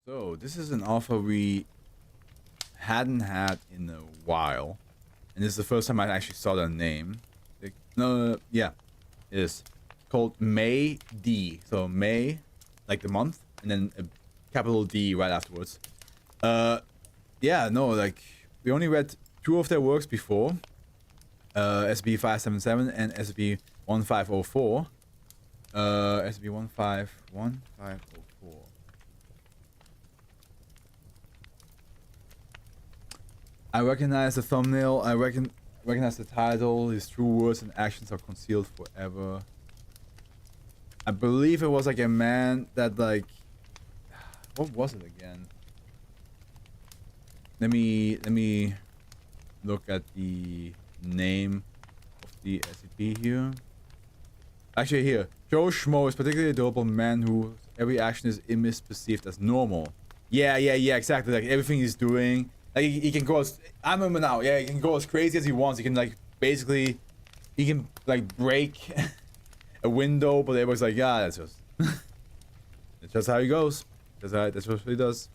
So this is an alpha we hadn't had in a while, and this is the first time I actually saw the name. Yeah, it is called May D. So May, like the month, and then a capital D right afterwards. Yeah, no, like we only read two of their works before, SCP 577 and SCP 1504. SCP 1504. I recognize the thumbnail. I recognize the title. His true words and actions are concealed forever. I believe it was like a man that like, what was it again? Let me look at the name of the SCP here. Actually, here, Joe Schmo is particularly a durable man whose every action is misperceived as normal. Yeah, exactly. Like everything he's doing. Like he can go as, I remember now, yeah, he can go as crazy as he wants. He can like basically, he can like break a window, but everybody's like, yeah, that's just, that's just how he goes. That's what he does.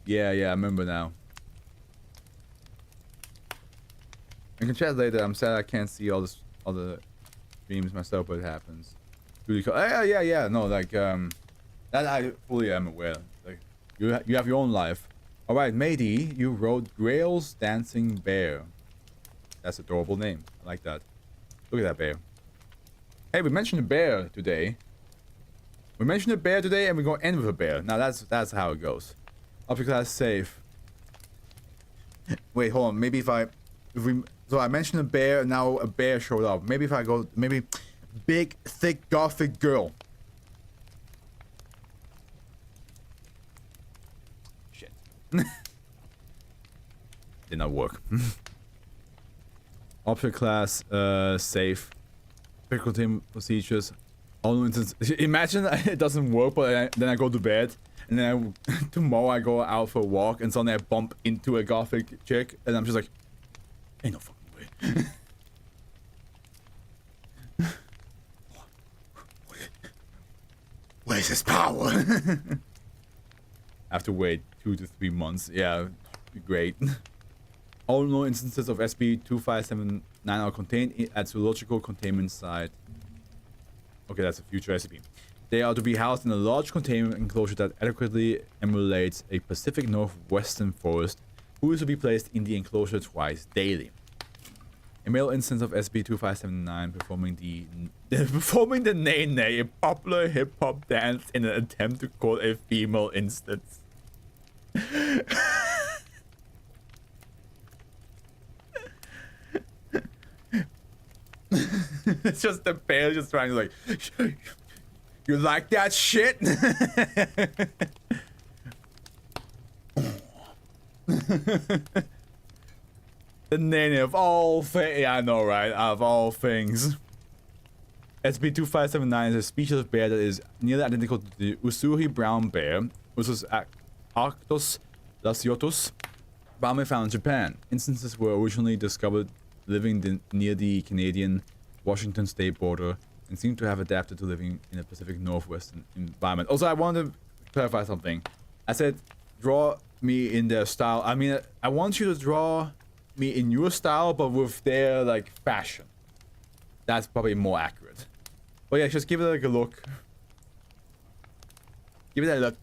Yeah, I remember now. I can chat later. I'm sad I can't see all the streams myself, but it happens. Really cool. Yeah. No, like that I fully am aware. Like you have your own life. All right, matey, you wrote Grail's Dancing Bear. That's an adorable name. I like that. Look at that bear. Hey, we mentioned a bear today. We mentioned a bear today, and we're gonna end with a bear. Now that's how it goes. Object class safe. Wait, hold on. Maybe so I mentioned a bear. Now a bear showed up. Maybe if I go, maybe big, thick, gothic girl. Shit. Did not work. Object class safe. Difficulty procedures. All instances. Imagine it doesn't work, but then I go to bed, and then tomorrow I go out for a walk, and suddenly I bump into a gothic chick, and I'm just like, ain't no fucking way. Where's his power? I have to wait 2 to 3 months. Yeah, great. All known instances of SCP-2579 are contained at zoological containment site. Okay, that's a future SCP. They are to be housed in a large containment enclosure that adequately emulates a Pacific Northwestern forest, who is to be placed in the enclosure twice daily. A male instance of SCP-2579 performing the Nene, a popular hip-hop dance in an attempt to call a female instance. It's just the bear just trying to like, you like that shit? The Nene of all things. Yeah, I know, right? Of all things. SCP-2579 is a species of bear that is nearly identical to the Usuhi brown bear, Usus arctos laciotus, commonly found in Japan. Instances were originally discovered living near the Canadian-Washington state border and seem to have adapted to living in a Pacific Northwestern environment. Also, I wanted to clarify something. I said, draw me in their style. I mean, I want you to draw me in your style, but with their, like, fashion. That's probably more accurate. But yeah, just give it, like, a look. Give it a look.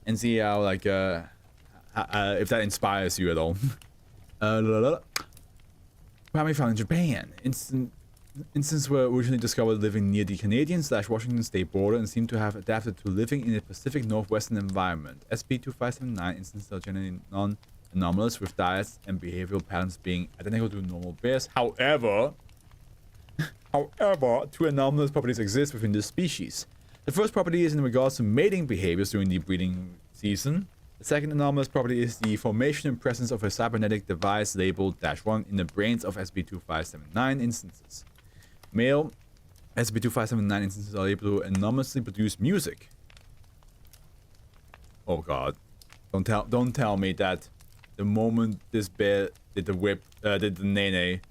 And see how, like, if that inspires you at all. Probably found in Japan. Instances were originally discovered living near the Canadian/Washington state border and seem to have adapted to living in a Pacific Northwestern environment. SCP-2579 instances are generally non-anomalous, with diets and behavioral patterns being identical to normal bears. However, two anomalous properties exist within this species. The first property is in regards to mating behaviors during the breeding season. The second anomalous property is the formation and presence of a cybernetic device labeled -1 in the brains of SCP-2579 instances. Male SCP-2579 instances are able to anomalously produce music. Oh god. Don't tell me that the moment this bear did the whip, did the Nene,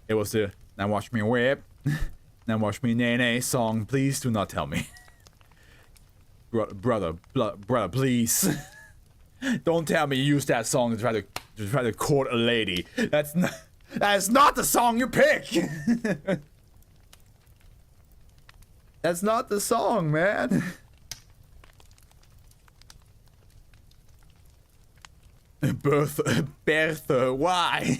it was the, now watch me whip. Now watch me nay song. Please do not tell me. Brother, please. Don't tell me you use that song to try to court a lady. That is not the song you pick. That's not the song, man. Bertha, why?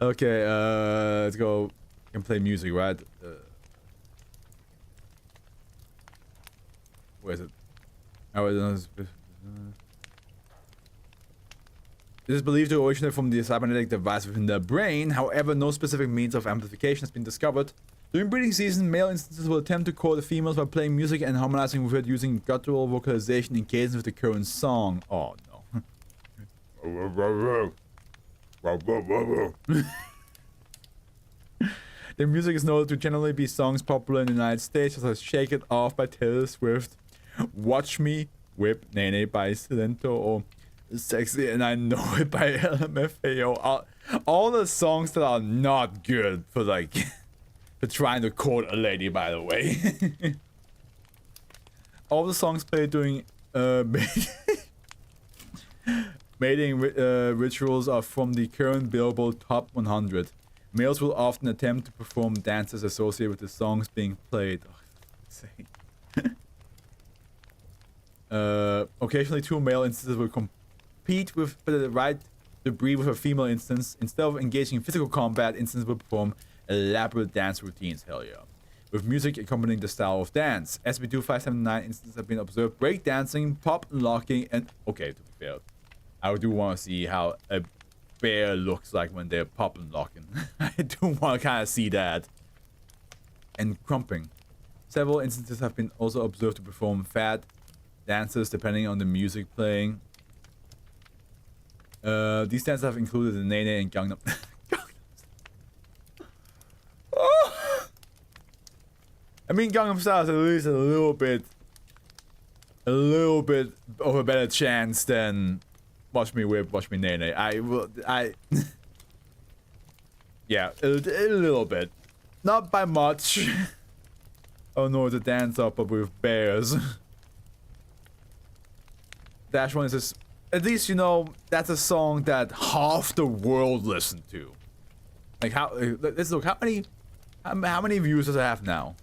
Okay, let's go. You can play music, right? Where is it? Oh, it is believed to originate from the cybernetic device within the brain. However, no specific means of amplification has been discovered. During breeding season, male instances will attempt to call the females by playing music and harmonizing with it using guttural vocalization in cadence with the current song. Oh no. The music is noted to generally be songs popular in the United States, such as Shake It Off by Taylor Swift, Watch Me Whip Nene by Silento, or Sexy and I Know It by LMFAO. All the songs that are not good for like for trying to court a lady, by the way. All the songs played during mating rituals are from the current Billboard Top 100. Males will often attempt to perform dances associated with the songs being played. Occasionally, two male instances will compete with the right to breed with a female instance. Instead of engaging in physical combat, instances will perform elaborate dance routines. Hell yeah. With music accompanying the style of dance. SCP-2579 instances have been observed breakdancing, pop locking, and okay, to be fair, I do want to see how a bear looks like when they're pop and locking. I do want to kind of see that. And crumping. Several instances have been also observed to perform fad dances depending on the music playing. These dances have included the Nene and Gangnam. Oh! I mean, Gangnam Style is at least a little bit of a better chance than Watch Me Whip, Watch Me Nene. Yeah, a little bit. Not by much. Oh no, it's a dance up but with bears. Dash one is just, at least you know that's a song that half the world listened to. Like how? Let's look. How many views does it have now?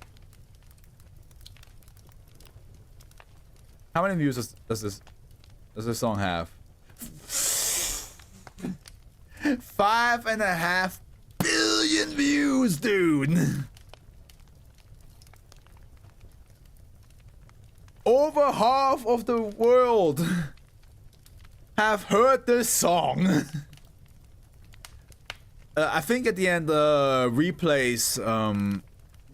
How many views does this song have? 5.5 billion views, dude. Over half of the world have heard this song. I think at the end, replays,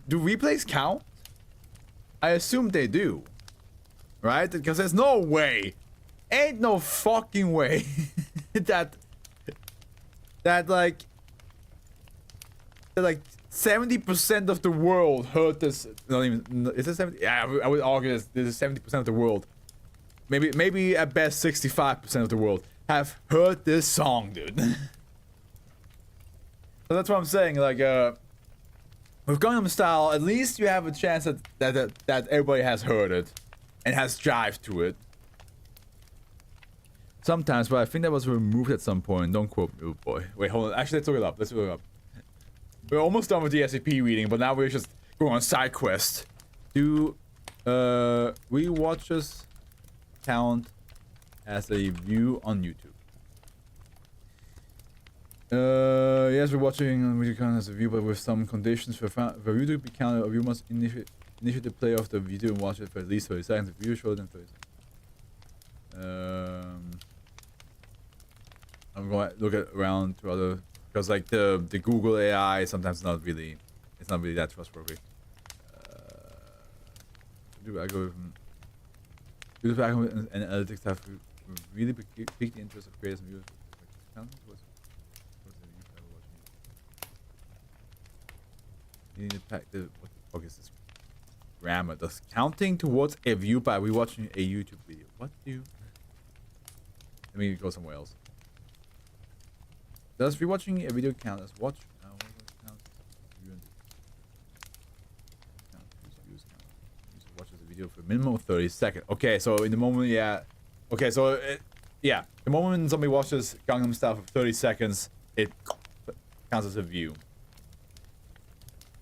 do replays count? I assume they do. Right? Because there's no way, ain't no fucking way that like 70% of the world heard this. Not even, is it 70? Yeah, I would argue this is 70% of the world. Maybe at best 65% of the world have heard this song, dude. So that's what I'm saying. Like, with Gangnam Style, at least you have a chance that everybody has heard it and has jived to it. Sometimes, but I think that was removed at some point. Don't quote me, oh boy. Wait, hold on. Actually, let's look it up. Let's look it up. We're almost done with the SCP reading, but now we're just going on side quest. Do rewatches count as a view on YouTube? Yes, we're watching video count as a view, but with some conditions. For view to be counted, a view must initiate the play of the video and watch it for at least 30 seconds. The view shorter than 30 seconds. I'm going to look around to other, because like the Google AI sometimes it's not really that trustworthy. Do I go with and analytics have really piqued the interest of creators and viewers? What the fuck is this grammar? Does counting towards a view by rewatching a YouTube video? What do you? Let me go somewhere else. Does rewatching a video count as watch? video for a minimum of 30 seconds. Okay, so in the moment, yeah. Okay, so yeah, the moment somebody watches Gangnam Style for 30 seconds, it counts as a view.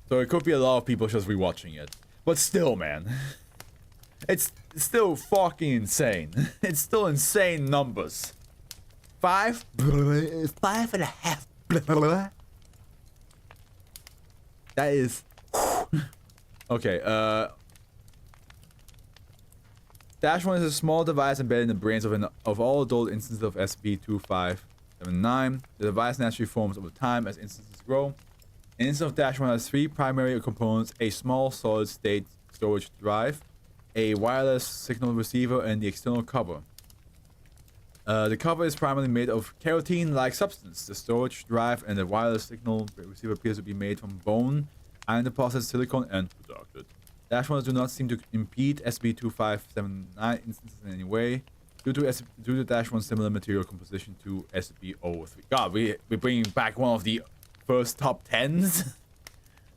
So it could be a lot of people just rewatching it. But still, man. It's still fucking insane. It's still insane numbers. 5.5. That is... Okay, Dash 1 is a small device embedded in the brains of all adult instances of SCP-2579. The device naturally forms over time as instances grow. An instance of Dash 1 has 3 primary components: a small solid-state storage drive, a wireless signal receiver, and the external cover. The cover is primarily made of keratin-like substance. The storage drive and the wireless signal receiver appears to be made from bone, iron deposits, silicone, and producted. Dash 1s do not seem to impede SCP-2579 instances in any way, due to Dash 1's similar material composition to SCP-003. God, we're bringing back one of the first top 10s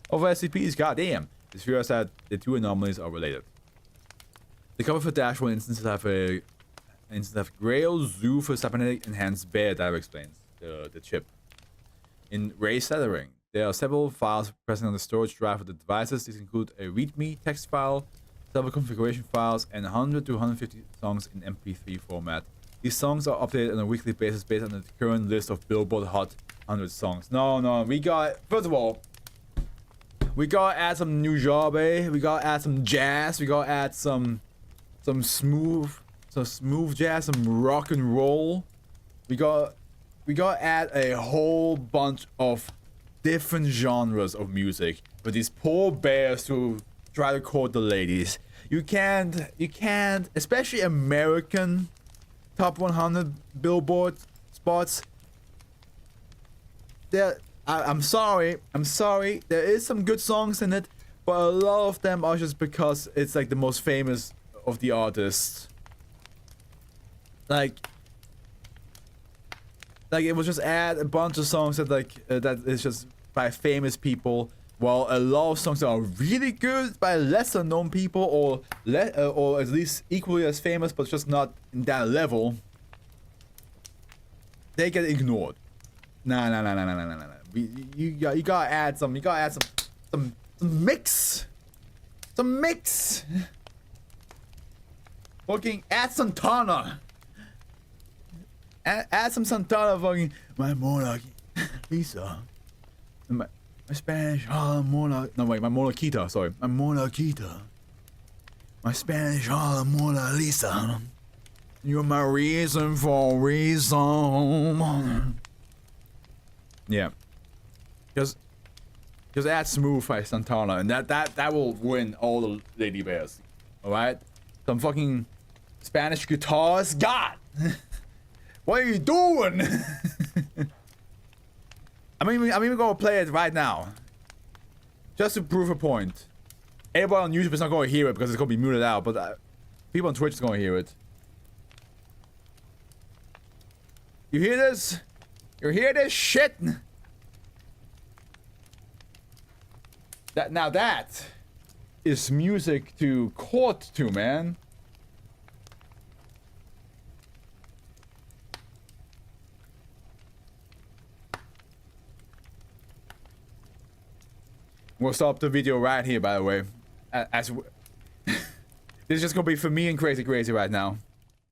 of SCPs. Goddamn. It's curious that the 2 anomalies are related. The cover for Dash 1 instances have a Grail Zoo for cybernetic enhanced bear that explains the chip. In raised lettering, there are several files present on the storage drive of the devices. These include a README text file, several configuration files, and 100 to 150 songs in MP3 format. These songs are updated on a weekly basis based on the current list of Billboard Hot 100 songs. No, we got... First of all, we gotta add some new genre. We gotta add some jazz. We gotta add some smooth jazz, some rock and roll. We gotta add a whole bunch of different genres of music for these poor bears to try to court the ladies. You can't, especially American top 100 Billboard spots. I'm sorry, there is some good songs in it, but a lot of them are just because it's like the most famous of the artists. Like it will just add a bunch of songs that that is just by famous people, while a lot of songs that are really good by lesser known people, or at least equally as famous but just not in that level, they get ignored. Nah. You gotta add some. You gotta add some mix. Some mix. Fucking add Santana. Add some Santana. Fucking my Mona Lisa. My Spanish Mona. No wait, my Mona Kita. Sorry, my Mona Kita. My Spanish Mona Lisa. You're my reason for reason. Yeah. Just add Smooth by Santana, and that will win all the lady bears. Alright? Some fucking Spanish guitars. God! What are you doing? I'm even gonna play it right now. Just to prove a point. Everybody on YouTube is not gonna hear it because it's gonna be muted out, but people on Twitch is gonna hear it. You hear this? You hear this shit? That is music to court to, man. We'll stop the video right here, by the way. This is just gonna be for me and Crazy right now.